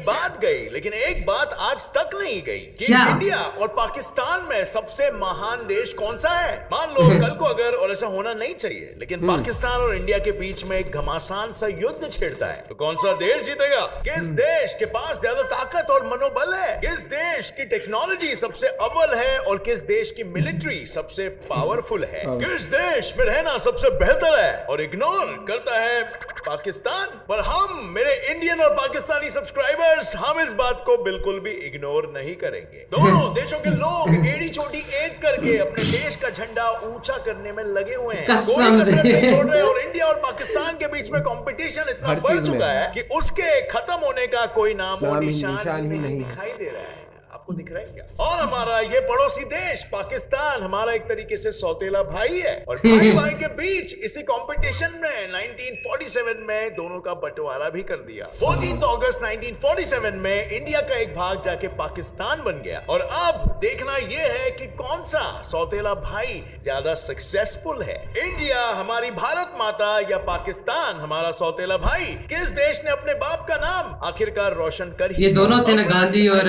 बात गई, लेकिन एक बात आज तक नहीं गई कि क्या? इंडिया और पाकिस्तान में सबसे महान देश कौन सा है। मान लो कल को अगर, और ऐसा होना नहीं चाहिए, लेकिन पाकिस्तान और इंडिया के बीच में एक घमासान सा युद्ध छिड़ता है, तो कौन सा देश जीतेगा? किस देश के पास ज्यादा ताकत और मनोबल है? किस देश की टेक्नोलॉजी सबसे अव्वल है और किस देश की मिलिट्री सबसे पावरफुल है? किस देश में रहना सबसे बेहतर है? और इग्नोर करता है पाकिस्तान। पर हम, मेरे इंडियन और पाकिस्तानी सब्सक्राइबर्स, हम इस बात को बिल्कुल भी इग्नोर नहीं करेंगे। दोनों देशों के लोग एड़ी चोटी एक करके अपने देश का झंडा ऊंचा करने में लगे हुए हैं। कोई कसरत नहीं छोड़ रहे और इंडिया और पाकिस्तान के बीच में कंपटीशन इतना बढ़ चुका है कि उसके खत्म होने का कोई नाम और निशान ही नहीं दिखाई दे रहा है। आपको दिख रहा है क्या? और हमारा ये पड़ोसी देश पाकिस्तान हमारा एक तरीके से सौतेला भाई है, और भाई भाई के बीच इसी कंपटीशन में 1947 में दोनों का बंटवारा भी कर दिया। 14 अगस्त 1947 में इंडिया का एक भाग जाके पाकिस्तान बन गया, और अब देखना ये है कि कौन सा सौतेला भाई ज्यादा सक्सेसफुल है, इंडिया हमारी भारत माता या पाकिस्तान हमारा सौतेला भाई। किस देश ने अपने बाप का नाम आखिरकार रोशन कर ही? ये दोनों थे ना, गांधी और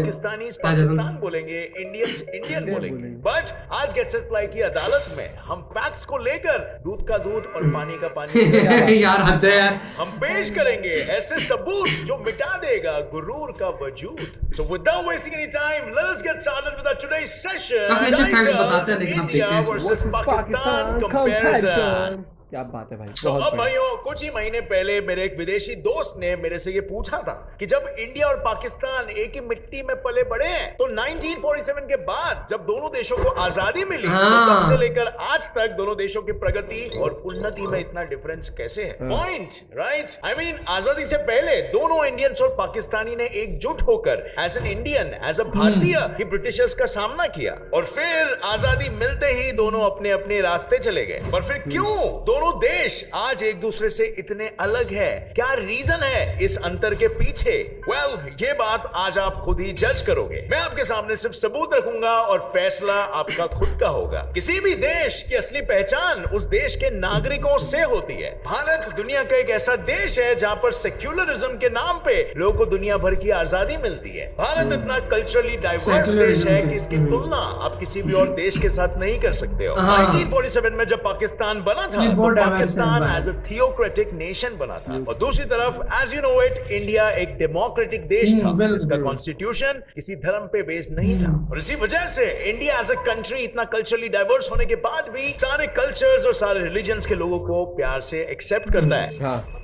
पाकिस्तानी पाकिस्तान बोलेंगे, इंडियंस इंडियन बोलेंगे। बट आज गेट्स इट फ्लाई की अदालत में हम फैक्ट्स को लेकर दूध का दूध और पानी का पानी यार हद है यार, हम पेश करेंगे ऐसे सबूत जो मिटा देगा गुरूर का वजूद। So without wasting any time, let us get started with our today's session. काफी अच्छे facts बताते हैं, लेकिन हम India देखते हैं versus Pakistan comparison. क्या बात है भाई। So, अब भाइयों, कुछ ही महीने पहले मेरे एक विदेशी दोस्त ने मेरे से ये पूछा था कि जब इंडिया और पाकिस्तान एक ही मिट्टी में पले बड़े हैं, तो 1947 के बाद जब दोनों देशों को आजादी मिली, तो तब से लेकर आज तक दोनों देशों की प्रगति और उन्नति में इतना डिफरेंस कैसे है? Point, right? आई मीन, आजादी से पहले दोनों इंडियंस और पाकिस्तानी ने एकजुट होकर as an Indian, as a भारतीय ही ब्रिटिशर्स का सामना किया, और फिर आजादी मिलते ही दोनों अपने अपने रास्ते चले गए। पर फिर क्यों दोनों देश आज एक दूसरे से इतने अलग है? क्या रीजन है इस अंतर के पीछे? वेल, ये बात आज आप खुद ही जज करोगे। मैं आपके सामने सिर्फ सबूत रखूंगा और फैसला आपका खुद का होगा। किसी भी देश की असली पहचान उस देश के नागरिकों से होती है। भारत दुनिया का एक ऐसा देश है जहां पर सेक्युलरिज्म के नाम पे लोगों को दुनिया भर की आजादी मिलती है। भारत इतना कल्चरली डाइवर्स देश है कि इसकी तुलना आप किसी भी और देश के साथ नहीं कर सकते हो। 1947 में जब पाकिस्तान बना था, तो Pakistan as a theocratic nation बना था, और दूसरी तरफ as you know it, India एक डेमोक्रेटिक देश था। इसका कॉन्स्टिट्यूशन किसी धर्म पे बेस्ड नहीं था, और इसी वजह से इंडिया एज अ कंट्री इतना कल्चरली डाइवर्स होने के बाद भी सारे कल्चर्स और सारे रिलीजन्स के लोगों को प्यार से एक्सेप्ट करता है।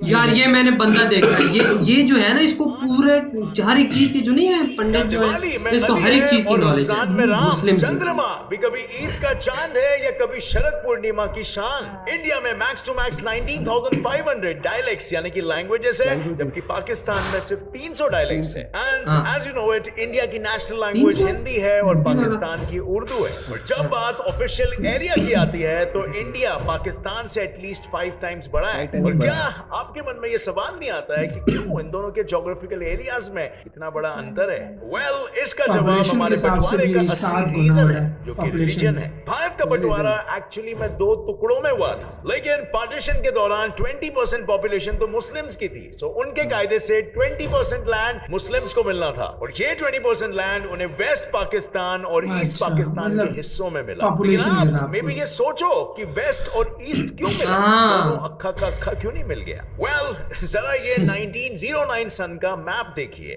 यार ये मैंने बंदा देखा है, ये जो है ना, इसको पूरे हर एक चीज की जो नहीं है पंडित जो है, इसको हर एक चीज की नॉलेज है। में राम मुस्लिम चंद्रमा भी कभी ईद का चांद है या कभी शरद पूर्णिमा की शान। इंडिया में मैक्स टू मैक्स 19,500 डायलेक्ट्स यानी कि लैंग्वेजेस है, जबकि पाकिस्तान में सिर्फ 300 डायलेक्ट्स है। And as you know it, India की नेशनल लैंग्वेज हिंदी है और पाकिस्तान की उर्दू है। और जब बात ऑफिशियल एरिया की आती है, तो इंडिया पाकिस्तान से एटलीस्ट 5 टाइम्स बड़ा है। और क्या आपके मन में ये सवाल नहीं आता है कि क्यों इन दोनों के ज्योग्राफिकल एरियाज में इतना बड़ा अंतर है? वेल, इसका जवाब हमारे बंटवारे का असली रीजन है, जो कि रिलीजन है। भारत का बंटवारा एक्चुअली में 2 टुकड़ों में हुआ था, लेकिन पार्टीशन के दौरान 20% पॉपुलेशन तो मुस्लिम्स की थी, सो उनके कायदे से 20% लैंड मुस्लिम्स को मिलना था, और ये 20% लैंड उन्हें वेस्ट पाकिस्तान और ईस्ट पाकिस्तान के हिस्सों में मिला। लेकिन आप मे बी ये सोचो कि वेस्ट और ईस्ट क्यों मिला, दोनों अक्खा का अक्खा क्यों नहीं मिल गया? वेल, जरा ये 1909 सन का मैप देखिए।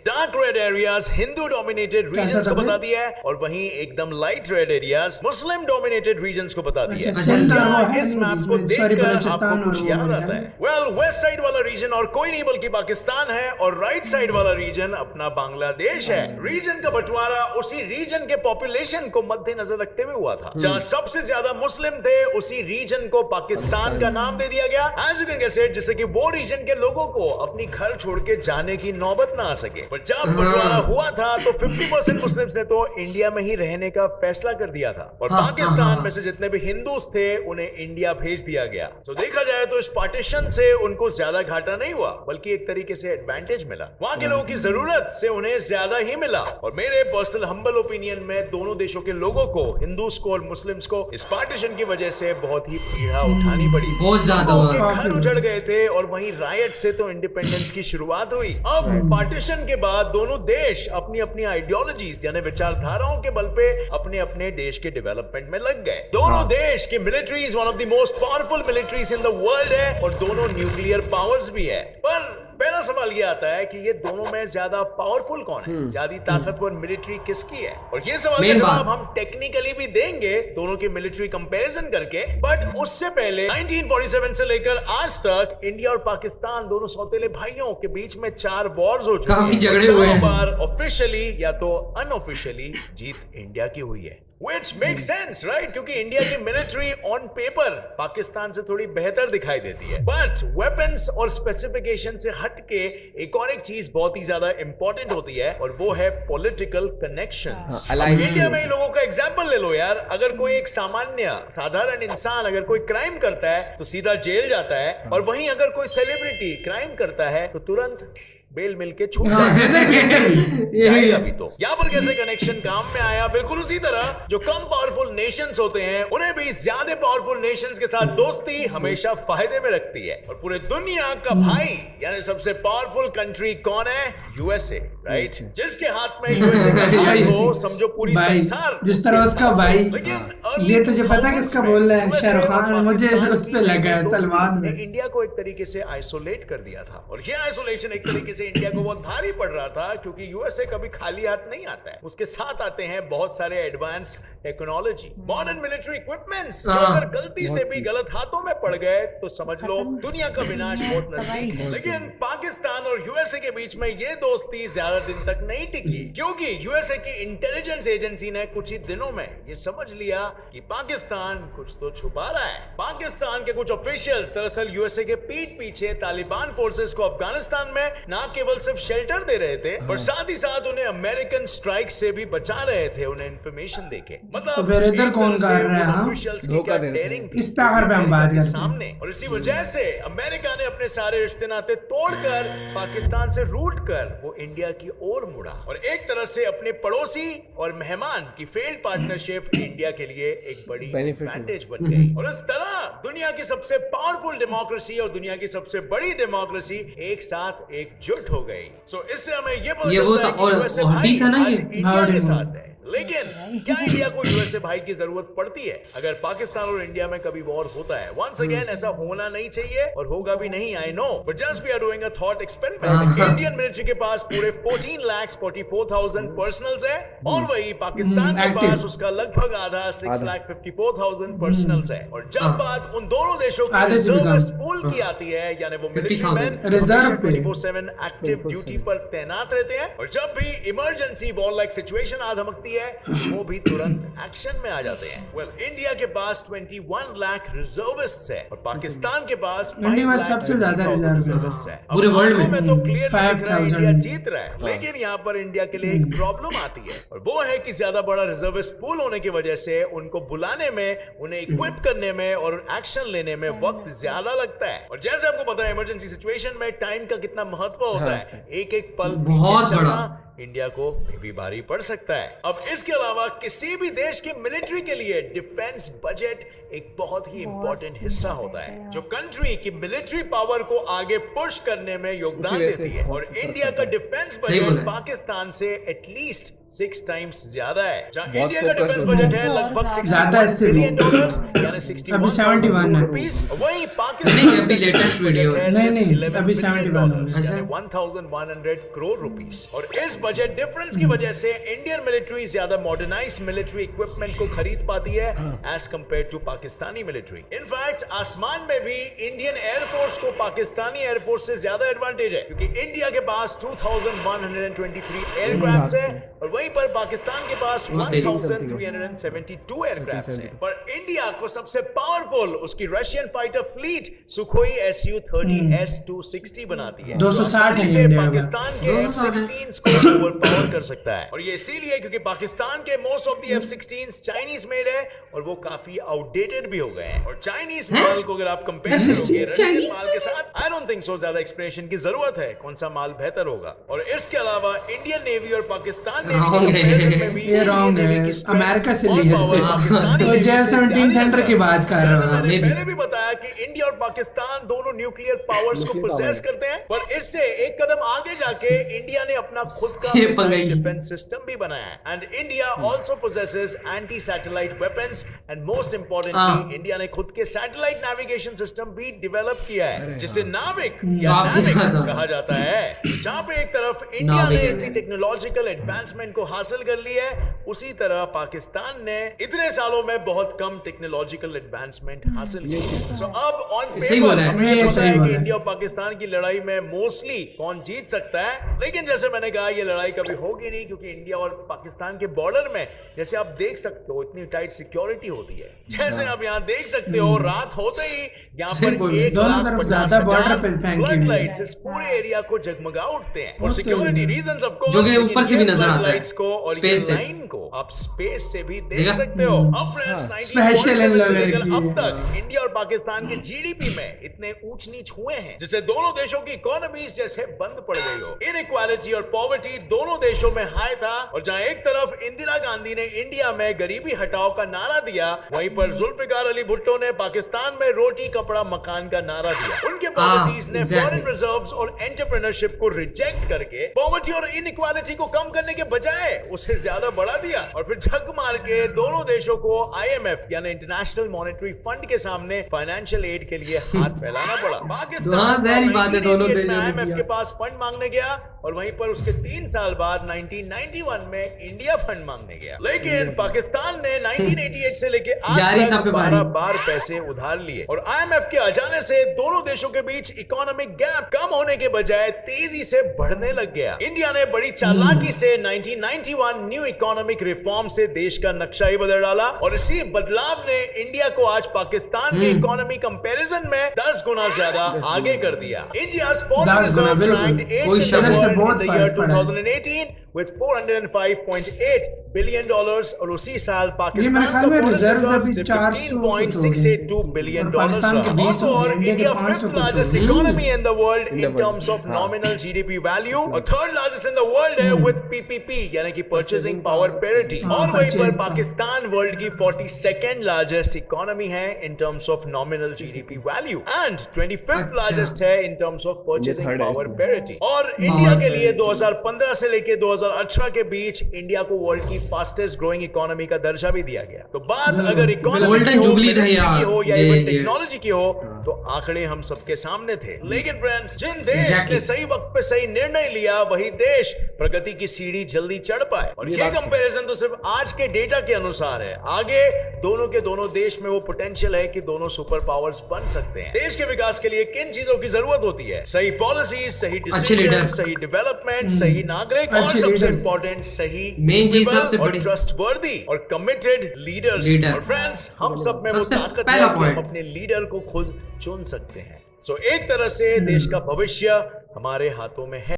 Dark red areas Hindu dominated regions को बता दिया है, और वहीं एकदम light red areas Muslim dominated regions को बता दिया है। क्या इस मैप को देखकर आपको कुछ याद आता है? वेल, वेस्ट साइड वाला रीजन और कोई नहीं बल्कि पाकिस्तान है, और राइट साइड वाला रीजन अपना बांग्लादेश है। रीजन का बंटवारा उसी रीजन के पॉपुलेशन को मद्देनजर रखते हुए हुआ था। जहां सबसे ज्यादा मुस्लिम थे, उसी रीजन को पाकिस्तान का नाम दे दिया गया, as you can guess it, जिससे कि वो रीजन के लोगों को अपनी घर छोड़ के जाने की नौबत ना आ सके। पर जब बंटवारा हुआ था तो 50% मुस्लिम्स ने तो इंडिया में ही रहने का फैसला कर दिया था और पाकिस्तान में से जितने भी हिंदूस थे उन्हें इंडिया भेज दिया गया। तो देखा जाए तो इस पार्टीशन से उनको ज्यादा घाटा नहीं हुआ बल्कि एक तरीके से एडवांटेज मिला। वहां के लोगों की जरूरत से उन्हें ज्यादा ही मिला और मेरे पर्सनल हम्बल ओपिनियन में दोनों देशों के लोगों को, हिंदूस को और मुस्लिम्स को, इस पार्टीशन की वजह से बहुत ही पीड़ा उठानी पड़ी। बहुत ज्यादा घर उजड़ गए थे और वहीं रायट से तो इंडिपेंडेंस की शुरुआत हुई। अब पार्टीशन के बाद दोनों देश अपनी अपनी आइडियोलॉजीज यानी विचारधाराओं के बल पे अपने अपने देश के डेवलपमेंट में लग गए। दोनों देश की militaries one of the most powerful militaries in the world है और दोनों न्यूक्लियर पावर्स भी है। पर पहला सवाल ये आता है कि ये दोनों में ज्यादा पावरफुल कौन है, ज्यादा ताकतवर मिलिट्री किसकी है? और ये सवाल का जवाब हम टेक्निकली भी देंगे दोनों की मिलिट्री कंपैरिजन करके। बट उससे पहले 1947 से लेकर आज तक इंडिया और पाकिस्तान दोनों सौतेले भाइयों के बीच में 4 वॉर्स हो चुके हैं। चारों बार ऑफिशियली या तो अनऑफिशियली जीत इंडिया की हुई है। Which makes sense, right? क्योंकि इंडिया की मिलिट्री ऑन पेपर पाकिस्तान से थोड़ी बेहतर दिखाई देती है, बट वेपन्स और स्पेसिफिकेशन से हटके एक और एक चीज बहुत ही ज्यादा इंपॉर्टेंट होती है और वो है पॉलिटिकल कनेक्शंस। इंडिया में लोगों का एग्जांपल ले लो यार, अगर कोई एक साधारण इंसान अगर कोई क्राइम करता है तो सीधा जेल जाता है और वहीं अगर कोई सेलिब्रिटी क्राइम करता है तो तुरंत बेल मिल के छूट जाएगा भी। तो यहाँ पर कैसे कनेक्शन काम में आया? बिल्कुल उसी तरह जो कम पावरफुल नेशंस होते हैं उन्हें भी ज्यादा पावरफुल नेशंस के साथ दोस्ती हमेशा फायदे में रखती है और पूरे दुनिया का भाई यानी सबसे पावरफुल कंट्री कौन है? USA, right? जिसके हाथ में यूएसए का हाथ हो समझो पूरी संसार जिस तरह उसका भाई। ये तुझे पता किसका बोल रहा है? शाहरुख खान। मुझे उस पे लगा है सलमान ने इंडिया को एक तरीके से आइसोलेट कर दिया था और ये आइसोलेशन एक तरीके से इंडिया को बहुत भारी पड़ रहा था क्योंकि यूएसए कभी खाली हाथ नहीं आता है। उसके साथ आते हैं बहुत सारे advance technology, modern military equipments जो अगर गलती से भी गलत हाथों में पड़ गए तो समझ लो दुनिया का विनाश बहुत नजदीक है। लेकिन पाकिस्तान और यूएसए के बीच में ये दोस्ती ज्यादा दिन तक नहीं टिकी क्योंकि यूएसए की इंटेलिजेंस एजेंसी ने कुछ ही दिनों में ये समझ लिया कि पाकिस्तान कुछ तो छुपा रहा है। पाकिस्तान के कुछ ऑफिशियल्स दरअसल यूएसए के पीठ पीछे तालिबान फोर्सेस को अफगानिस्तान में ना केवल सिर्फ शेल्टर दे रहे थे पर साथ ही साथ उन्हें अमेरिकन स्ट्राइक से भी बचा रहे थे उन्हें इंफॉर्मेशन देके। मतलब इधर कौन कर रहा है? ऑफिशियल्स की क्या डेयरिंग इस पे अगर हम बात करते सामने और इसी वजह से अमेरिका ने अपने सारे रिश्ते नाते तोड़कर पाकिस्तान से रूट कर वो इंडिया की ओर मुड़ा और एक तरह से अपने पड़ोसी और मेहमान की फेल्ड पार्टनरशिप इंडिया के लिए एक बड़ी एडवांटेज बन गई और इस तरह दुनिया की सबसे पावरफुल डेमोक्रेसी और दुनिया की सबसे बड़ी डेमोक्रेसी एक साथ एकजुट हो गई। सो इससे हमें ये पता चलता है कि यूएसए भाई आज इंडिया के साथ है। लेकिन क्या इंडिया को यूएसए भाई की जरूरत पड़ती है अगर पाकिस्तान और इंडिया में कभी वॉर होता है? वंस अगेन ऐसा होना नहीं चाहिए और होगा भी नहीं, I know, but just we are doing a thought experiment. Indian military के पास पूरे 14,44,000 पर्सनल्स है और वही पाकिस्तान के पास उसका लगभग आधा 6,54,000 पर्सनल्स है। और जब बात उन दोनों देशों की रिजर्विस्ट पूल की आती है यानी वो मिलिट्री मैन 24/7 एक्टिव ड्यूटी पर तैनात रहते हैं और जब भी इमरजेंसी वॉर लाइक सिचुएशन आ धमकती है वो भी तुरंत एक्शन में आ जाते हैं। वेल, इंडिया के पास 21 लाख रिजर्विस्ट्स है और पाकिस्तान के पास 5 लाख सबसे ज्यादा रिजर्विस्ट्स है। पूरे वर्ल्ड में तो क्लियर दिख रहा है इंडिया जीत रहा है, लेकिन यहाँ पर इंडिया के लिए एक प्रॉब्लम आती है और वो है कि ज्यादा बड़ा रिजर्विस्ट पूल होने की वजह से उनको बुलाने में, उन्हें इक्विप करने में और एक्शन लेने में वक्त ज्यादा लगता है। और जैसे आपको पता है इमरजेंसी सिचुएशन में टाइम का कितना महत्व होता है, एक एक पल बहुत बड़ा इंडिया को भी भारी पड़ सकता है। अब इसके अलावा किसी भी देश की मिलिट्री के लिए डिफेंस बजट एक बहुत ही इंपॉर्टेंट हिस्सा होता है जो कंट्री की मिलिट्री पावर को आगे पुश करने में योगदान देती है और इंडिया का डिफेंस बजट पाकिस्तान से एटलीस्ट 6 टाइम्स ज्यादा है। जहां इंडिया का डिफेंस बजट है लगभग $61 बिलियन यानी 61 रुपीस, वहीं पाकिस्तान अभी लेटेस्ट वीडियो नहीं अभी 71 यानी 1,100 करोड़ रुपीस। और इस बजट डिफरेंस की वजह से इंडियन मिलिट्री ज्यादा मॉडर्नाइज्ड मिलिट्री इक्विपमेंट को खरीद पाती है as compare to Pakistani military. In fact आसमान में भी इंडियन एयरफोर्स को पाकिस्तानी एयरफोर्स से ज्यादा एडवांटेज है, क्योंकि इंडिया के पास 2123 एयरक्राफ्ट है और वहीं पर पाकिस्तान के पास 1372 एयरक्राफ्ट है। पर इंडिया को सबसे पावरफुल उसकी Russian fighter fleet Sukhoi Su-30 S-260 बनाती है, 260 से पाकिस्तान के F-16 को ओवरपावर कर सकता है। और ये इसीलिए क्योंकि पाकिस्तान के most of the F-16 Chinese made है और वो काफी आउटडेटेड भी हो गए हैं। और चाइनीज माल को अगर आप कंपेयर करोगे रशियन माल के साथ, आई डोंट थिंक सो ज्यादा एक्सप्लेनेशन की जरूरत है कौन सा माल बेहतर होगा। और इसके अलावा इंडियन नेवी और पाकिस्तान नेवी के कंपैरिजन में भी ये रॉन्ग है, अमेरिका से ली है। तो J-17 सेंटर की बात कर रहा हूँ। मैंने पहले भी बताया कि इंडिया और पाकिस्तान दोनों न्यूक्लियर पावर्स को पोजेस करते हैं, पर इससे एक कदम आगे जाके इंडिया ने अपना खुद का मिसाइल डिफेंस सिस्टम भी बनाया है। And India also possesses anti satellite weapons and most importantly India ने खुद के सैटेलाइट नेविगेशन सिस्टम भी डेवलप किया है, जिसे नाविक या नाविक कहा जाता है। जहां पे एक तरफ इंडिया ने इतनी टेक्नोलॉजिकल एडवांसमेंट को हासिल कर ली है, उसी तरह पाकिस्तान ने इतने सालों में बहुत कम टेक्नोलॉजिकल एडवांसमेंट हासिल की। सो अब ऑन पेपर हमें पता है कि इंडिया और पाकिस्तान की लड़ाई में मोस्टली कौन जीत सकता है, लेकिन जैसे मैंने कहा ये लड़ाई कभी होगी नहीं, क्योंकि इंडिया और पाकिस्तान के बॉर्डर में जैसे आप देख सकते हो इतनी टाइट सिक्योरिटी होती है। जैसे आप यहाँ देख सकते हो रात होते ही यहाँ पर 1,50,000 फ्लड लाइट्स इस पूरे एरिया को जगमगा उठते हैं। और सिक्योरिटी रीजंस ऑफ कोर्स, जो कि ऊपर से भी नजर आता है, लाइट्स को और ये लाइन को आप स्पेस से भी देख सकते हो। अब फ्रेंड्स 1947 से लेकर अब तक इंडिया और पाकिस्तान के जीडीपी में इतने ऊंच नीच हुए हैं जिससे दोनों देशों की इकोनॉमीज जैसे बंद पड़ गई हो। इनइक्वालिटी और पॉवर्टी दोनों देशों में हाई था, और जहां एक तरफ इंदिरा गांधी ने इंडिया में गरीबी हटाओ का नारा दिया, वहीं पर जुल्फिकार अली भुट्टो ने पाकिस्तान में रोटी कपड़ा मकान का नारा दिया। उनके पॉलिसीज ने फॉरेन रिजर्व्स और एंटरप्रेन्योरशिप को रिजेक्ट करके पॉवर्टी और इनइक्वालिटी को कम करने के बजाय उसे ज्यादा बढ़ा दिया, और फिर झक मार के दोनों देशों को IMF यानी इंटरनेशनल मॉनेटरी फंड के सामने फाइनेंशियल एड के लिए हाथ फैलाना पड़ा। पाकिस्तान IMF के पास फंड मांगने गया, और वहीं पर उसके 3 साल बाद 1991 में इंडिया फंड मांगने गया। लेकिन पाकिस्तान ने 1988 से लेके आज तक 12 बार पैसे उधार लिए, और IMF के आ जाने से दोनों देशों के बीच इकोनॉमिक गैप कम होने के बजाय तेजी से बढ़ने लग गया। इंडिया ने बड़ी चालाकी से 1991 न्यू इकोनॉमिक रिफॉर्म से देश का नक्शा ही बदल डाला, और इसी बदलाव ने इंडिया को आज पाकिस्तान के इकोनॉमी कंपैरिजन में 10 गुना ज्यादा आगे कर दिया। India's foreign reserves ranked 8th in the world in the year 2018 with $405.8 billion, और उसी साल पाकिस्तान का फॉरेन रिजर्व $15.682 billion और India 5th largest economy in the world in terms of nominal GDP value, और 3rd largest in the world है with PPP यानी कि purchasing power parity, और वहीं पर पाकिस्तान वर्ल्ड की 42nd largest economy है in terms of nominal GDP value and 25th largest है in terms of purchasing power parity। और इंडिया के लिए 2015 से लेके 2018 के बीच इंडिया को वर्ल्ड की फास्टेस्ट ग्रोइंग इकोनॉमी का दर्जा भी दिया गया। तो बात अगर इकोनॉमी की हो, मिलिट्री की हो या इवन टेक्नोलॉजी की हो, तो आंकड़े हम सबके सामने थे। लेकिन फ्रेंड्स, जिन देश ने सही वक्त पे सही निर्णय लिया, वही देश प्रगति की सीढ़ी जल्दी चढ़ पाए। और ये कंपैरिजन तो सिर्फ आज के डेटा के अनुसार है, आगे दोनों के दोनों देश में वो पोटेंशियल है कि दोनों सुपर पावर्स बन सकते हैं। देश के विकास के लिए किन चीजों की जरूरत होती है? सही पॉलिसी, सही डिसीजन, सही डेवलपमेंट, सही नागरिक, और सबसे इंपॉर्टेंट सही और ट्रस्टवर्दी और कमिटेड लीडर्स। और फ्रेंड्स, हम सब में वो ताकत है कि हम अपने लीडर को खुद चुन सकते हैं। सो एक तरह से देश का भविष्य हमारे हाथों में है।